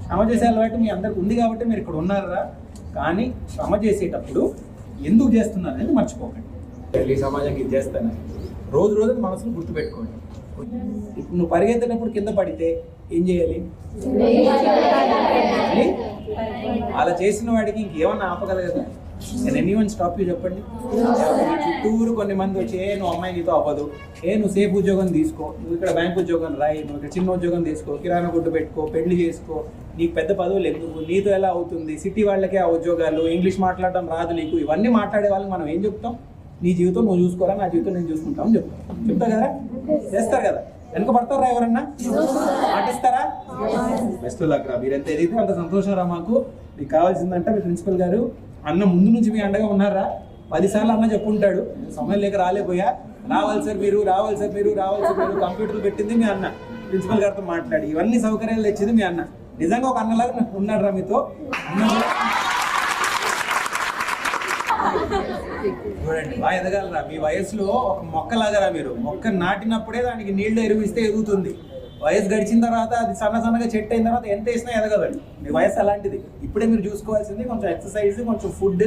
శ్రమ చేసే అలవాటు మీ అందరికి ఉంది కాబట్టి మీరు ఇక్కడ ఉన్నారా. కానీ శ్రమ చేసేటప్పుడు ఎందుకు చేస్తున్నారు అనేది మర్చిపోకండి. ఈ సమాజానికి ఇది చేస్తాను రోజు రోజు మనసును గుర్తుపెట్టుకోండి. ఇప్పుడు నువ్వు పరిగెత్తేటప్పుడు కింద పడితే ఏం చేయాలి? అలా చేసిన వాడికి ఇంకేమన్నా ఆపగలగదా? నేను ఎనీవన్ స్టాప్ యూ చెప్పండి. చుట్టూరు కొన్ని మంది వచ్చి నువ్వు అమ్మాయి నీతో అవ్వదు, నువ్వు సేఫ్ ఉద్యోగం తీసుకో, నువ్వు ఇక్కడ బ్యాంక్ ఉద్యోగం రాయి, నువ్వు ఇక్కడ చిన్న ఉద్యోగం తీసుకో, కిరాణా గుడ్డు పెట్టుకో, పెళ్లి చేసుకో, నీకు పెద్ద పదవులు ఎందుకు, నీతో ఎలా అవుతుంది, సిటీ వాళ్ళకే ఆ ఉద్యోగాలు, ఇంగ్లీష్ మాట్లాడడం రాదు నీకు, ఇవన్నీ మాట్లాడే వాళ్ళకి మనం ఏం చెప్తాం? నీ జీవితం నువ్వు చూసుకోరా, నా జీవితం నేను చూసుకుంటామని చెప్తా కదా. చేస్తారు కదా. వెనక పడతారా ఎవరన్నా? పాటిస్తారా? బెస్ట్ లక్ రా. మీరు ఎంత ఎదిగితే అంత సంతోషం రా. మాకు మీకు కావాల్సిందంటే మీ ప్రిన్సిపల్ గారు అన్న ముందు నుంచి మీ అండగా ఉన్నారా? 10 సార్లు అన్న చెప్పుంటాడు, సమయం లేక రాలేపోయా, రావాలి సార్ మీరు, రావాలి సార్ మీరు, రావాలి సార్ మీరు. కంప్యూటర్లు పెట్టింది మీ అన్న, ప్రిన్సిపల్ గారితో మాట్లాడి ఇవన్నీ సౌకర్యాలు తెచ్చింది మీ అన్న. నిజంగా ఒక అన్నలాగా ఉన్నాడు రా మీతో. చూడండి బాగా ఎదగలరా. మీ వయసులో ఒక మొక్కలాగరా మీరు. మొక్క నాటినప్పుడే దానికి నీళ్లు ఎరువిస్తే ఎదుగుతుంది. వయసు గడిచిన తర్వాత అది సన్నగా చెట్టు అయిన తర్వాత ఎంత వేసినా ఎదగదండి. మీ వయసు అలాంటిది. ఇప్పుడే మీరు చూసుకోవాల్సింది కొంచెం ఎక్సర్సైజ్, కొంచెం ఫుడ్,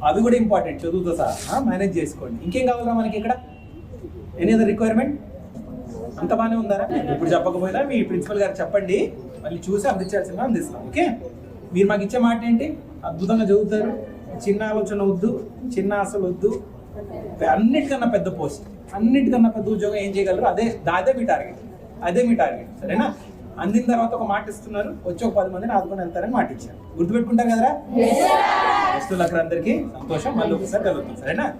అవి కూడా ఇంపార్టెంట్. చదువుతో సహా మేనేజ్ చేసుకోండి. ఇంకేం కావాలరా మనకి ఇక్కడ? Any other requirement? అంత బాగానే ఉందారా? ఇప్పుడు చెప్పకపోయినా మీ ప్రిన్సిపల్ గారు చెప్పండి, మళ్ళీ చూసి అందించాల్సిందిగా అందిస్తాం. ఓకే? మీరు మాకు ఇచ్చే మాట ఏంటి? అద్భుతంగా చదువుతారు, చిన్న ఆలోచన వద్దు, చిన్న ఆశలు వద్దు, అన్నిటికన్నా పెద్ద పోస్ట్, అన్నిటికన్నా పెద్ద ఉద్యోగం ఏం చేయగలరు, అదే మీ టార్గెట్, సరేనా? అందిన తర్వాత ఒక మాట ఇస్తున్నారు, వచ్చి ఒక 10 మందిని ఆదుకొని వెళ్తారని మాట ఇచ్చారు. గుర్తుపెట్టుకుంటారు కదరా? బెస్ట్ లక్ అందరికీ. సంతోషం. మళ్ళీ ఒకసారి కలుగుతాం. సరేనా?